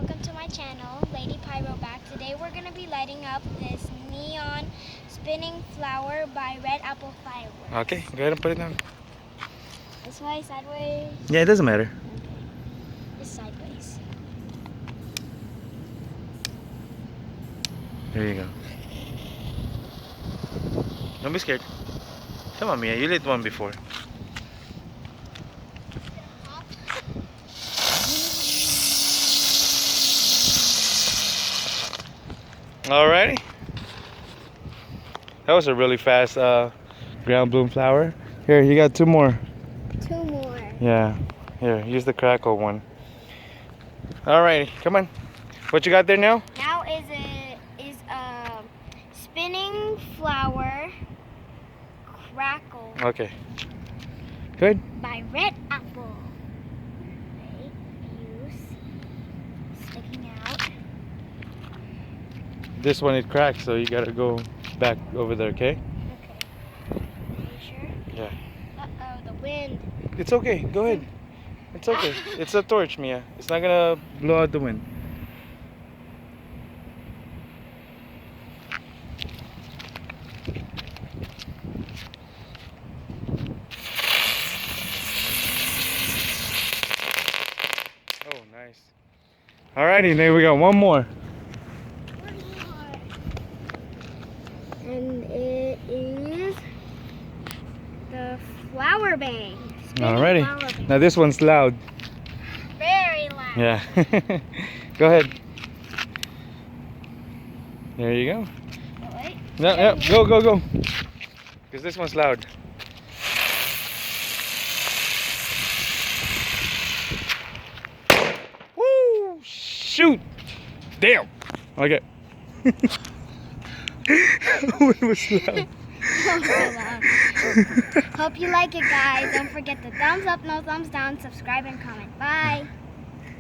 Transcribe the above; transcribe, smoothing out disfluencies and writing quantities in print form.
welcome to my channel, Lady Pyro back. Today we're going to be lighting up this neon spinning flower by Red Apple Fireworks. Okay, go ahead and put it down. This way, sideways? Yeah, it doesn't matter. Okay. This sideways. There you go. Don't be scared. Come on, Mia, you lit one before. Alrighty. That was a really fast ground bloom flower. Here, you got two more. Two more. Yeah. Here, use the Crackle one. Alrighty, come on. What you got there now? Now is a spinning flower Crackle. Okay. Good. By Red Apple. Okay, you see sticking out. This one it cracked, so you gotta go back over there, okay? Okay. Are you sure? Yeah. Uh-oh, the wind. It's okay, go ahead. It's okay. It's a torch, Mia. It's not gonna blow out the wind. Oh, nice. Alrighty, there we go. One more. And it is the flower bang. Alrighty. Flower bang. Now this one's loud. Very loud. Yeah. Go ahead. There you go. Oh, wait. No, go. Because this one's loud. Woo! Shoot! Damn! Okay. It was loud. Hope you like it, guys. Don't forget to thumbs up, no thumbs down, subscribe, and comment. Bye.